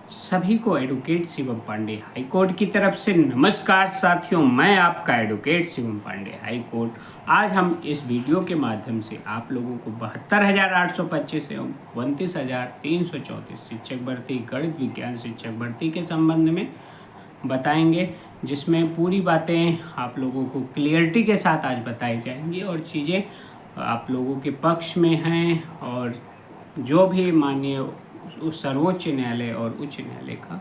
सभी को advocate Shivam Pandey high court की तरफ से नमस्कार साथियों। मैं आपका advocate Shivam Pandey high court. आज हम इस वीडियो के माध्यम से आप लोगों को 72,825 एवं 29,334 शिक्षक भर्ती गणित विज्ञान शिक्षक भर्ती के संबंध में बताएंगे, जिसमें पूरी बातें आप लोगों को क्लियरिटी के साथ आज बताई जाएंगी और चीज़ें आप लोगों के पक्ष में हैं और जो भी माननीय सर्वोच्च न्यायालय और उच्च न्यायालय का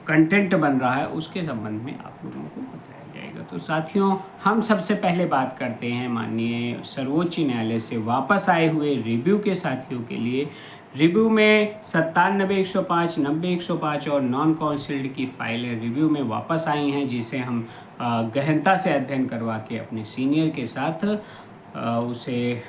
कंटेंट बन रहा है उसके संबंध में आप लोगों को बताया जाएगा। तो साथियों, हम सबसे पहले बात करते हैं माननीय सर्वोच्च न्यायालय से वापस आए हुए रिव्यू के साथियों के लिए। रिव्यू में 97,105, 90,105 और नॉन काउंसिल्ड की फाइलें रिव्यू में वापस आई हैं, जिसे हम गहनता से अध्ययन करवा के अपने सीनियर के साथ उसे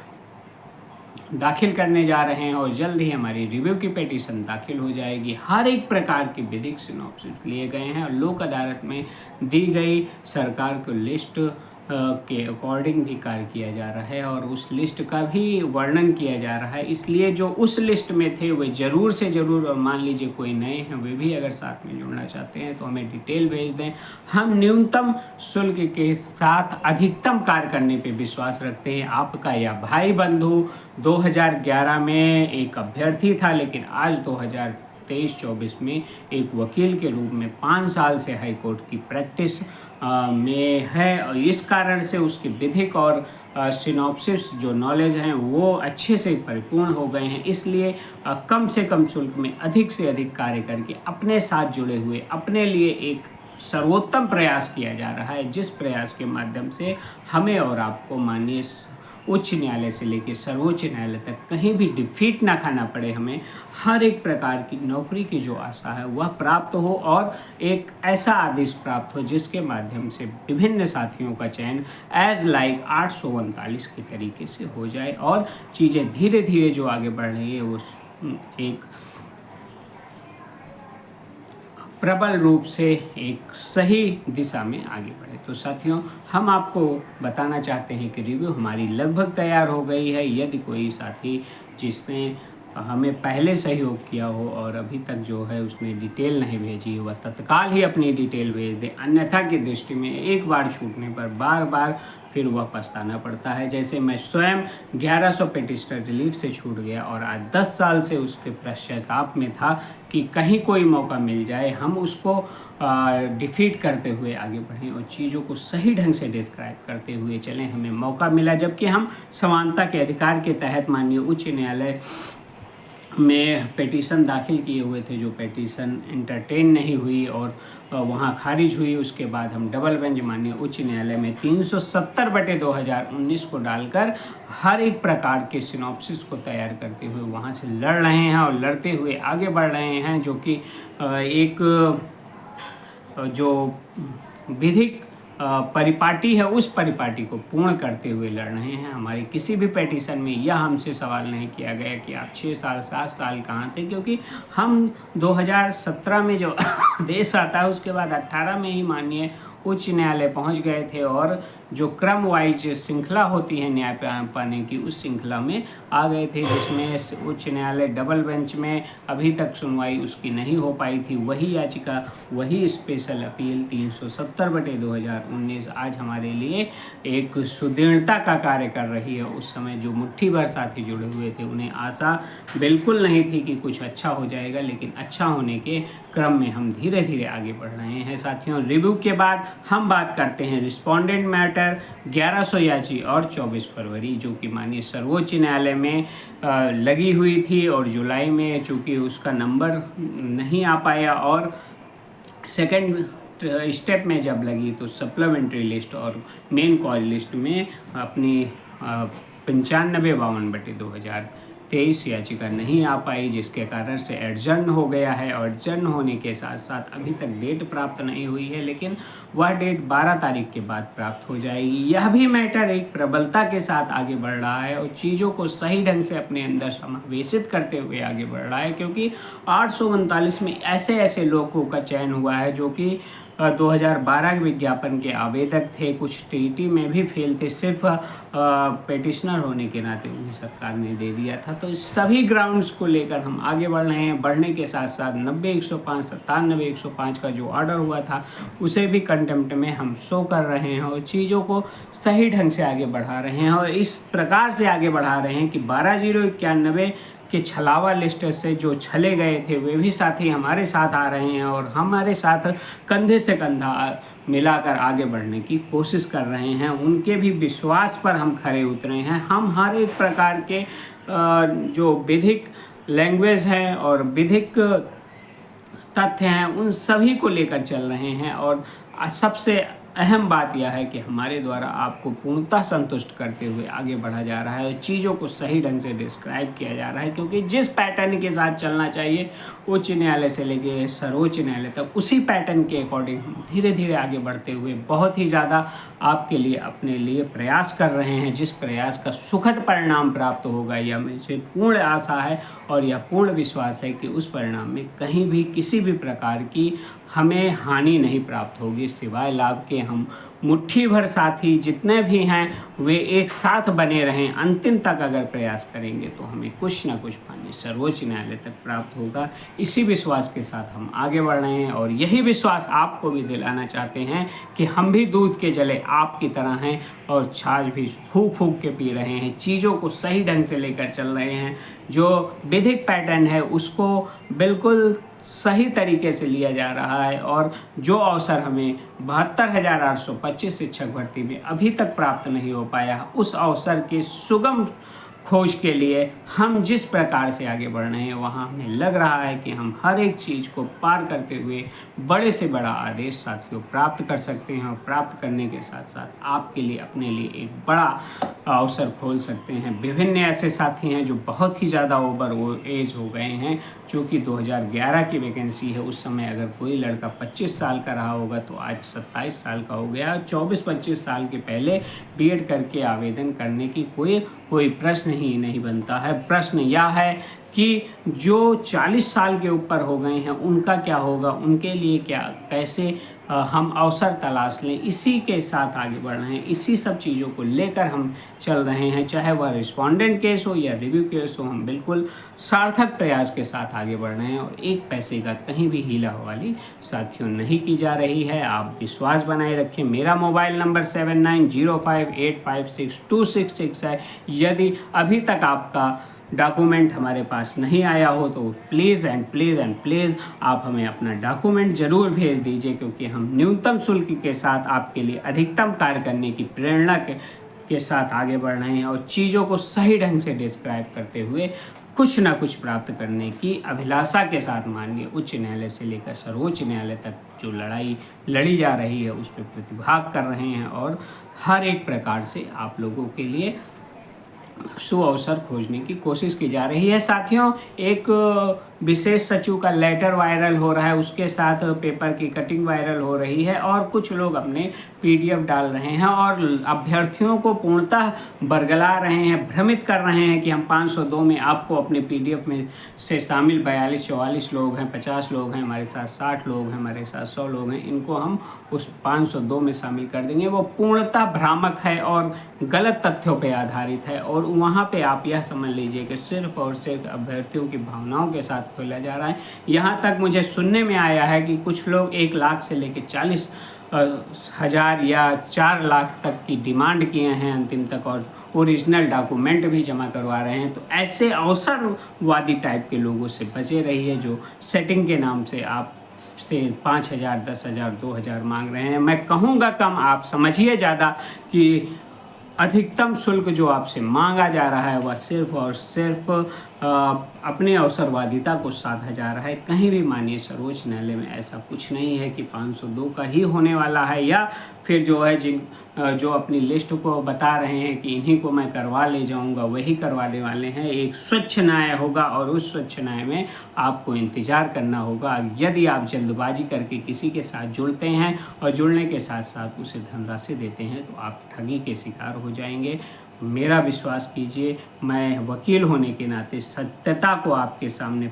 दाखिल करने जा रहे हैं और जल्द ही हमारी रिव्यू की पिटीशन दाखिल हो जाएगी। हर एक प्रकार के विधिक सिनॉप्सिस लिए गए हैं और लोक अदालत में दी गई सरकार को लिस्ट के अकॉर्डिंग भी कार्य किया जा रहा है और उस लिस्ट का भी वर्णन किया जा रहा है। इसलिए जो उस लिस्ट में थे वे ज़रूर से ज़रूर, और मान लीजिए कोई नए हैं वे भी अगर साथ में जुड़ना चाहते हैं तो हमें डिटेल भेज दें। हम न्यूनतम शुल्क के साथ अधिकतम कार्य करने पे विश्वास रखते हैं। आपका यह भाई बंधु 2011 में एक अभ्यर्थी था, लेकिन आज 2023-24 में एक वकील के रूप में 5 साल से हाई कोर्ट की प्रैक्टिस में है और इस कारण से उसकी विधिक और सिनॉप्सिस जो नॉलेज हैं वो अच्छे से परिपूर्ण हो गए हैं। इसलिए कम से कम शुल्क में अधिक से अधिक कार्य करके अपने साथ जुड़े हुए अपने लिए एक सर्वोत्तम प्रयास किया जा रहा है, जिस प्रयास के माध्यम से हमें और आपको माननीय उच्च न्यायालय से लेकर सर्वोच्च न्यायालय तक कहीं भी डिफीट ना खाना पड़े। हमें हर एक प्रकार की नौकरी की जो आशा है वह प्राप्त हो और एक ऐसा आदेश प्राप्त हो जिसके माध्यम से विभिन्न साथियों का चयन एज लाइक 839 के तरीके से हो जाए और चीज़ें धीरे धीरे जो आगे बढ़ रही है वो एक प्रबल रूप से एक सही दिशा में आगे बढ़े। तो साथियों, हम आपको बताना चाहते हैं कि रिव्यू हमारी लगभग तैयार हो गई है। यदि कोई साथी जिसने हमें पहले सहयोग किया हो और अभी तक जो है उसने डिटेल नहीं भेजी, वह तत्काल ही अपनी डिटेल भेज दे। अन्यथा की दृष्टि में एक बार छूटने पर बार बार फिर वह पछताना पड़ता है। जैसे मैं स्वयं 1100 पेटिशनर रिलीफ से छूट गया और आज 10 साल से उसके पश्चाताप में था कि कहीं कोई मौका मिल जाए, हम उसको डिफीट करते हुए आगे बढ़ें और चीज़ों को सही ढंग से डिस्क्राइब करते हुए चलें। हमें मौका मिला, जबकि हम समानता के अधिकार के तहत माननीय उच्च न्यायालय में पिटीशन दाखिल किए हुए थे, जो पिटीशन एंटरटेन नहीं हुई और वहाँ खारिज हुई। उसके बाद हम डबल बेंच माननीय उच्च न्यायालय में 370/2019 को डालकर हर एक प्रकार के सिनॉप्सिस को तैयार करते हुए वहाँ से लड़ रहे हैं और लड़ते हुए आगे बढ़ रहे हैं, जो कि एक जो विधिक परिपाटी है उस परिपाटी को पूर्ण करते हुए लड़ रहे हैं। हमारे किसी भी पिटीशन में यह हमसे सवाल नहीं किया गया कि आप 6 साल 7 साल कहाँ थे, क्योंकि हम 2017 में जो आदेश आता है उसके बाद 18 में ही माननीय उच्च न्यायालय पहुंच गए थे और जो क्रम वाइज श्रृंखला होती है न्याय पाने की उस श्रृंखला में आ गए थे, जिसमें उच्च न्यायालय डबल बेंच में अभी तक सुनवाई उसकी नहीं हो पाई थी। वही याचिका, वही स्पेशल अपील 370/2019 आज हमारे लिए एक सुदृढ़ता का कार्य कर रही है। उस समय जो मुट्ठी भर साथी जुड़े हुए थे उन्हें आशा बिल्कुल नहीं थी कि कुछ अच्छा हो जाएगा, लेकिन अच्छा होने के क्रम में हम धीरे धीरे आगे बढ़ रहे हैं। साथियों, रिव्यू के बाद हम बात करते हैं रिस्पोंडेंट मैटर 1100 याची और 24 फरवरी, जो कि माननीय सर्वोच्च न्यायालय में लगी हुई थी और जुलाई में चूँकि उसका नंबर नहीं आ पाया और सेकंड स्टेप में जब लगी तो सप्लीमेंट्री लिस्ट और मेन कॉल लिस्ट में अपनी 95/52/2023 याचिका नहीं आ पाई, जिसके कारण से एडजर्न हो गया है और एडजर्न होने के साथ साथ अभी तक डेट प्राप्त नहीं हुई है, लेकिन वह डेट 12 तारीख के बाद प्राप्त हो जाएगी। यह भी मैटर एक प्रबलता के साथ आगे बढ़ रहा है और चीज़ों को सही ढंग से अपने अंदर समावेशित करते हुए आगे बढ़ रहा है, क्योंकि 839 में ऐसे ऐसे लोगों का चयन हुआ है जो कि 2012 के विज्ञापन के आवेदक थे, कुछ टीटी में भी फेल थे, सिर्फ पेटिशनर होने के नाते उन्हें सरकार ने दे दिया था। तो इस सभी ग्राउंड्स को लेकर हम आगे बढ़ रहे हैं। बढ़ने के साथ साथ 90-105, 97-105 का जो ऑर्डर हुआ था उसे भी कंटेम्प्ट में हम शो कर रहे हैं और चीज़ों को सही ढंग से आगे बढ़ा रहे हैं। और इस प्रकार से आगे बढ़ा रहे हैं कि 12,091 के छलावा लिस्ट से जो छले गए थे वे भी साथी हमारे साथ आ रहे हैं और हमारे साथ कंधे से कंधा मिलाकर आगे बढ़ने की कोशिश कर रहे हैं। उनके भी विश्वास पर हम खरे उतरे हैं। हम हर एक प्रकार के जो विधिक लैंग्वेज है और विधिक तथ्य हैं उन सभी को लेकर चल रहे हैं। और सबसे अहम बात यह है कि हमारे द्वारा आपको पूर्णतः संतुष्ट करते हुए आगे बढ़ा जा रहा है और चीज़ों को सही ढंग से डिस्क्राइब किया जा रहा है, क्योंकि जिस पैटर्न के साथ चलना चाहिए उच्च न्यायालय से लेकर सर्वोच्च न्यायालय तक उसी पैटर्न के अकॉर्डिंग हम धीरे धीरे आगे बढ़ते हुए बहुत ही ज़्यादा आपके लिए अपने लिए प्रयास कर रहे हैं, जिस प्रयास का सुखद परिणाम प्राप्त होगा यह मुझे पूर्ण आशा है और यह पूर्ण विश्वास है कि उस परिणाम में कहीं भी किसी भी प्रकार की हमें हानि नहीं प्राप्त होगी, सिवाय लाभ के। हम मुट्ठी भर साथी जितने भी हैं वे एक साथ बने रहें, अंतिम तक अगर प्रयास करेंगे तो हमें कुछ ना कुछ पानी सर्वोच्च न्यायालय तक प्राप्त होगा। इसी विश्वास के साथ हम आगे बढ़ रहे हैं और यही विश्वास आपको भी दिलाना चाहते हैं कि हम भी दूध के जले आपकी तरह हैं और छाछ भी फूंक फूंक के पी रहे हैं, चीज़ों को सही ढंग से लेकर चल रहे हैं। जो विधिक पैटर्न है उसको बिल्कुल सही तरीके से लिया जा रहा है और जो अवसर हमें 72,825 शिक्षक भर्ती में अभी तक प्राप्त नहीं हो पाया, उस अवसर के सुगम खोज के लिए हम जिस प्रकार से आगे बढ़ रहे हैं वहाँ हमें लग रहा है कि हम हर एक चीज़ को पार करते हुए बड़े से बड़ा आदेश साथियों प्राप्त कर सकते हैं और प्राप्त करने के साथ साथ आपके लिए अपने लिए एक बड़ा अवसर खोल सकते हैं। विभिन्न ऐसे साथी हैं जो बहुत ही ज़्यादा ओवर एज हो गए हैं, जो कि 2011 की वैकेंसी है, उस समय अगर कोई लड़का 25 साल का रहा होगा तो आज 27 साल का हो गया। 24-25 साल के पहले बीएड करके आवेदन करने की कोई प्रश्न ही नहीं बनता है। प्रश्न यह है कि जो 40 साल के ऊपर हो गए हैं उनका क्या होगा, उनके लिए क्या कैसे हम अवसर तलाश लें, इसी के साथ आगे बढ़ रहे हैं। इसी सब चीज़ों को लेकर हम चल रहे हैं, चाहे वह रिस्पोंडेंट केस हो या रिव्यू केस हो, हम बिल्कुल सार्थक प्रयास के साथ आगे बढ़ रहे हैं और एक पैसे का कहीं भी हीला वाली साथियों नहीं की जा रही है। आप विश्वास बनाए रखें। मेरा मोबाइल नंबर 7905856266 है। यदि अभी तक आपका डॉक्यूमेंट हमारे पास नहीं आया हो तो प्लीज़ एंड प्लीज़ आप हमें अपना डॉक्यूमेंट ज़रूर भेज दीजिए, क्योंकि हम न्यूनतम शुल्क के साथ आपके लिए अधिकतम कार्य करने की प्रेरणा के साथ आगे बढ़ रहे हैं और चीज़ों को सही ढंग से डिस्क्राइब करते हुए कुछ ना कुछ प्राप्त करने की अभिलाषा के साथ माननीय उच्च न्यायालय से लेकर सर्वोच्च न्यायालय तक जो लड़ाई लड़ी जा रही है उस पर प्रतिभाग कर रहे हैं और हर एक प्रकार से आप लोगों के लिए सुअवसर खोजने की कोशिश की जा रही है। साथियों, एक विशेष सचिव का लेटर वायरल हो रहा है, उसके साथ पेपर की कटिंग वायरल हो रही है और कुछ लोग अपने पीडीएफ डाल रहे हैं और अभ्यर्थियों को पूर्णतः बरगला रहे हैं, भ्रमित कर रहे हैं कि हम 502 में आपको अपने पीडीएफ में से शामिल 42-44 लोग हैं, 50 लोग हैं, हमारे साथ 60 लोग हैं, हमारे साथ 100 लोग हैं, इनको हम उस 502 में शामिल कर देंगे। वो पूर्णतः भ्रामक है और गलत तथ्यों पर आधारित है और वहाँ पे आप यह समझ लीजिए कि सिर्फ और सिर्फ अभ्यर्थियों की भावनाओं के साथ खोला जा रहा है। यहाँ तक मुझे सुनने में आया है कि कुछ लोग 1 लाख से लेकर 40,000 या 4 लाख तक की डिमांड किए हैं अंतिम तक और ओरिजिनल डॉक्यूमेंट भी जमा करवा रहे हैं। तो ऐसे अवसरवादी टाइप के लोगों से बचे रहिए जो सेटिंग के नाम से आप से 5,000, 10,000, 2,000 मांग रहे हैं। मैं कहूँगा कम, आप समझिए ज़्यादा कि अधिकतम शुल्क जो आपसे मांगा जा रहा है वह सिर्फ और सिर्फ अपने अवसरवादिता को साधा जा रहा है। कहीं भी मानिए सर्वोच्च न्यायालय में ऐसा कुछ नहीं है कि 502 का ही होने वाला है या फिर जो है जो अपनी लिस्ट को बता रहे हैं कि इन्हीं को मैं करवा ले जाऊंगा वही करवाने वाले हैं। एक स्वच्छ न्याय होगा और उस स्वच्छ न्याय में आपको इंतज़ार करना होगा। यदि आप जल्दबाजी करके किसी के साथ जुड़ते हैं और जुड़ने के साथ साथ उसे धनराशि देते हैं तो आप ठगी के शिकार हो जाएंगे। मेरा विश्वास कीजिए, मैं वकील होने के नाते सत्यता को आपके सामने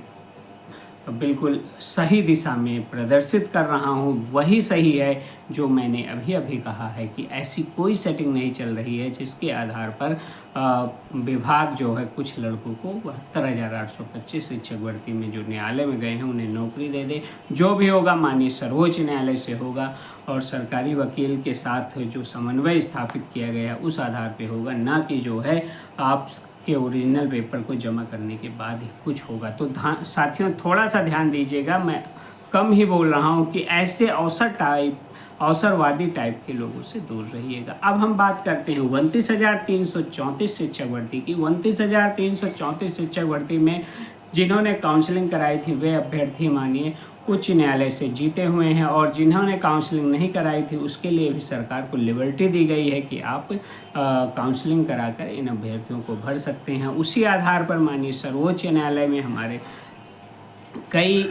बिल्कुल सही दिशा में प्रदर्शित कर रहा हूँ, वही सही है जो मैंने अभी अभी कहा है कि ऐसी कोई सेटिंग नहीं चल रही है जिसके आधार पर विभाग जो है कुछ लड़कों को 72,825 शिक्षक भर्ती में जो न्यायालय में गए हैं उन्हें नौकरी दे दे। जो भी होगा माननीय सर्वोच्च न्यायालय से होगा और सरकारी वकील के साथ जो समन्वय स्थापित किया गया उस आधार पे होगा, ना कि जो है आप के ओरिजिनल पेपर को जमा करने के बाद ही कुछ होगा। तो साथियों थोड़ा सा ध्यान दीजिएगा, मैं कम ही बोल रहा हूँ कि ऐसे अवसरवादी टाइप के लोगों से दूर रहिएगा। अब हम बात करते हैं 29,334 शिक्षक भर्ती की। 29,334 शिक्षक भर्ती में जिन्होंने काउंसलिंग कराई थी वे अभ्यर्थी मानिए उच्च न्यायालय से जीते हुए हैं, और जिन्होंने काउंसलिंग नहीं कराई थी उसके लिए भी सरकार को लिबर्टी दी गई है कि आप काउंसलिंग कराकर इन अभ्यर्थियों को भर सकते हैं। उसी आधार पर मानिए सर्वोच्च न्यायालय में हमारे कई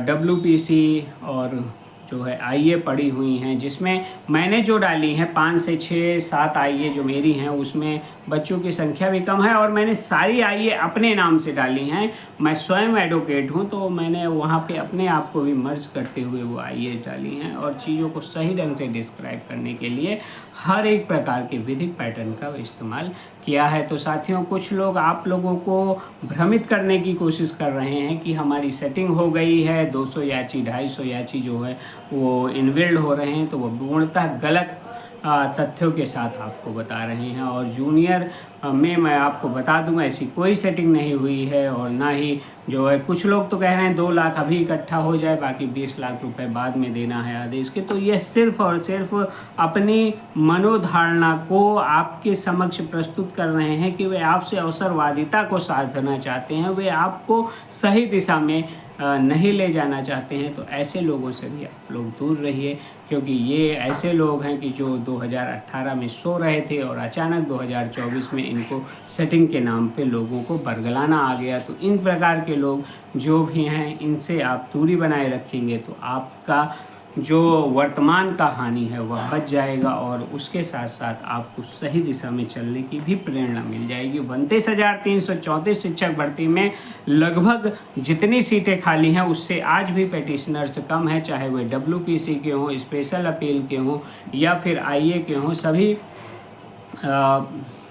WPC और जो है आईए पड़ी हुई हैं, जिसमें मैंने जो डाली हैं 5 से 6 7 आईए जो मेरी हैं उसमें बच्चों की संख्या भी कम है, और मैंने सारी आईए अपने नाम से डाली हैं। मैं स्वयं एडवोकेट हूं तो मैंने वहां पे अपने आप को भी मर्ज करते हुए वो आईए डाली हैं, और चीज़ों को सही ढंग से डिस्क्राइब करने के लिए हर एक प्रकार के विधिक पैटर्न का इस्तेमाल किया है। तो साथियों कुछ लोग आप लोगों को भ्रमित करने की कोशिश कर रहे हैं कि हमारी सेटिंग हो गई है, 200 याची 250 याची जो है वो इनविल्ड हो रहे हैं, तो वो पूर्णतः गलत तथ्यों के साथ आपको बता रहे हैं। और जूनियर में मैं आपको बता दूंगा ऐसी कोई सेटिंग नहीं हुई है, और ना ही जो है कुछ लोग तो कह रहे हैं 2 लाख अभी इकट्ठा हो जाए बाकी 20 लाख रुपए बाद में देना है आदेश के। तो ये सिर्फ और सिर्फ अपनी मनोधारणा को आपके समक्ष प्रस्तुत कर रहे हैं कि वे आपसे अवसरवादिता को साधना चाहते हैं, वे आपको सही दिशा में नहीं ले जाना चाहते हैं। तो ऐसे लोगों से भी आप लोग दूर रहिए, क्योंकि ये ऐसे लोग हैं कि जो 2018 में सो रहे थे और अचानक 2024 में इनको सेटिंग के नाम पे लोगों को बरगलाना आ गया। तो इन प्रकार के लोग जो भी हैं इनसे आप दूरी बनाए रखेंगे तो आपका जो वर्तमान का हानि है वह बच जाएगा, और उसके साथ साथ आपको सही दिशा में चलने की भी प्रेरणा मिल जाएगी। 29,334 शिक्षक भर्ती में लगभग जितनी सीटें खाली हैं उससे आज भी पेटिशनर्स कम है, चाहे वे WPC के हों, स्पेशल अपील के हों या फिर आईए के हों। सभी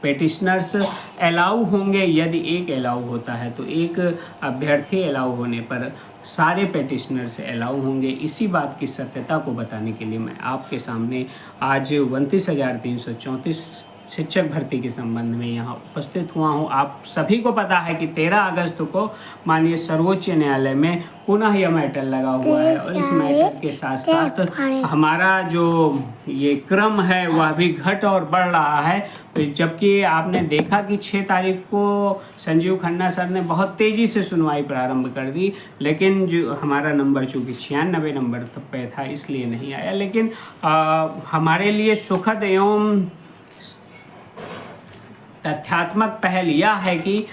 पेटिशनर्स अलाउ होंगे। यदि एक अलाउ होता है तो एक अभ्यर्थी अलाउ होने पर सारे पेटिशनर से अलाउ होंगे। इसी बात की सत्यता को बताने के लिए मैं आपके सामने आज 29,334 शिक्षक भर्ती के संबंध में यहाँ उपस्थित हुआ हूँ। आप सभी को पता है कि 13 अगस्त को माननीय सर्वोच्च न्यायालय में पुनः यह मैटर लगा हुआ है, और इस मैटर के साथ साथ हमारा जो ये क्रम है वह भी घट और बढ़ रहा है। जबकि आपने देखा कि 6 तारीख को संजीव खन्ना सर ने बहुत तेज़ी से सुनवाई प्रारंभ कर दी, लेकिन जो हमारा नंबर चूँकि 96 नंबर पे था इसलिए नहीं आया। लेकिन हमारे लिए सुखद एवं तथ्यात्मक पहल यह है कि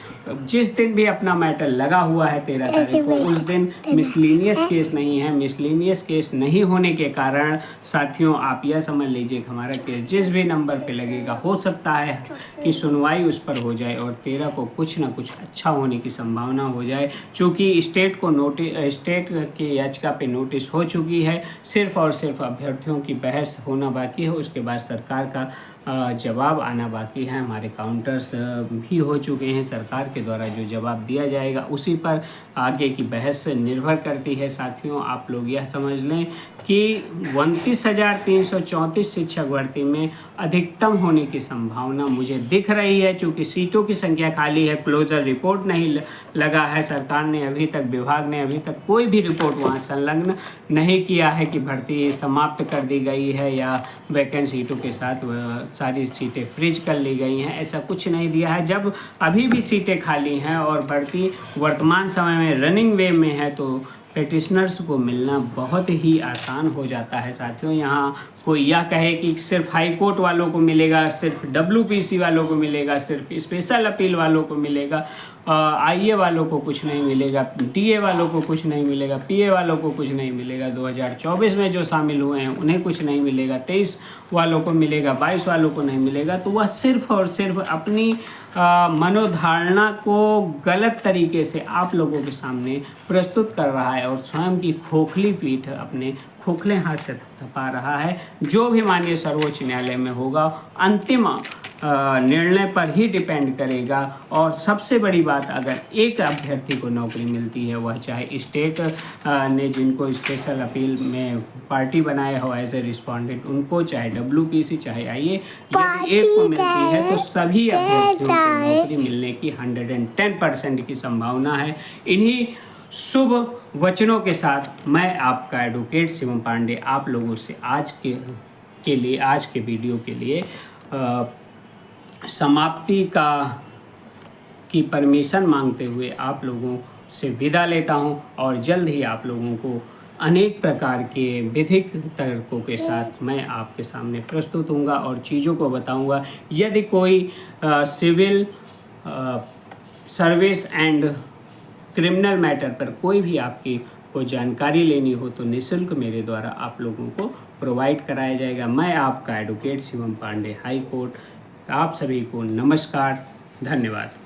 जिस दिन भी अपना मैटर लगा हुआ है 13 तारीख को उस दिन मिसलीनियस केस नहीं है। मिसलीनियस केस नहीं होने के कारण साथियों आप यह समझ लीजिए कि हमारा केस जिस भी नंबर पे लगेगा हो सकता है कि सुनवाई उस पर हो जाए और 13 को कुछ ना कुछ अच्छा होने की संभावना हो जाए। चूँकि स्टेट के याचिका पे नोटिस हो चुकी है, सिर्फ और सिर्फ अभ्यर्थियों की बहस होना बाकी है, उसके बाद सरकार का जवाब आना बाकी है। हमारे काउंटर्स भी हो चुके हैं, सरकार के द्वारा जो जवाब दिया जाएगा उसी पर आगे की बहस निर्भर करती है। साथियों आप लोग यह समझ लें कि 29,334 शिक्षक भर्ती में अधिकतम होने की संभावना मुझे दिख रही है। चूँकि सीटों की संख्या खाली है, क्लोजर रिपोर्ट नहीं लगा है, सरकार ने अभी तक, विभाग ने अभी तक कोई भी रिपोर्ट वहाँ संलग्न नहीं किया है कि भर्ती समाप्त कर दी गई है या वैकेंट सीटों के साथ सारी सीटें फ्रीज कर ली गई हैं, ऐसा कुछ नहीं दिया है। जब अभी भी सीटें खाली हैं और भर्ती वर्तमान समय में रनिंग वे में है तो पेटिशनर्स को मिलना बहुत ही आसान हो जाता है। साथियों यहाँ कोई यह कहे कि सिर्फ हाई कोर्ट वालों को मिलेगा, सिर्फ WPC वालों को मिलेगा, सिर्फ स्पेशल अपील वालों को मिलेगा, आईए वालों को कुछ नहीं मिलेगा, टीए वालों को कुछ नहीं मिलेगा, पीए वालों को कुछ नहीं मिलेगा, 2024 में जो शामिल हुए हैं उन्हें कुछ नहीं मिलेगा, 23 वालों को मिलेगा, 22 वालों को नहीं मिलेगा। तो वह सिर्फ और सिर्फ अपनी मनोधारणा को गलत तरीके से आप लोगों के सामने प्रस्तुत कर रहा है और स्वयं की खोखली पीठ अपने खोखले हाथ से थपा रहा है। जो भी माननीय सर्वोच्च न्यायालय में होगा अंतिम निर्णय पर ही डिपेंड करेगा। और सबसे बड़ी बात, अगर एक अभ्यर्थी को नौकरी मिलती है, वह चाहे स्टेट ने जिनको स्पेशल अपील में पार्टी बनाया हो एज ए रिस्पॉन्डेंट उनको, चाहे WPC, चाहे IA, यदि एक को मिलती है तो सभी अभ्यर्थियों को नौकरी मिलने की 110% की संभावना है। इन्हीं शुभ वचनों के साथ मैं आपका एडवोकेट शिवम पांडे आप लोगों से आज के वीडियो के लिए समाप्ति की परमिशन मांगते हुए आप लोगों से विदा लेता हूं और जल्द ही आप लोगों को अनेक प्रकार के विधिक तर्कों के साथ मैं आपके सामने प्रस्तुत होऊंगा और चीज़ों को बताऊंगा। यदि कोई civil service and criminal matter पर कोई भी आपकी को जानकारी लेनी हो तो निःशुल्क मेरे द्वारा आप लोगों को प्रोवाइड कराया जाएगा। मैं आपका advocate Shivam Pandey, high court. आप सभी को नमस्कार, धन्यवाद।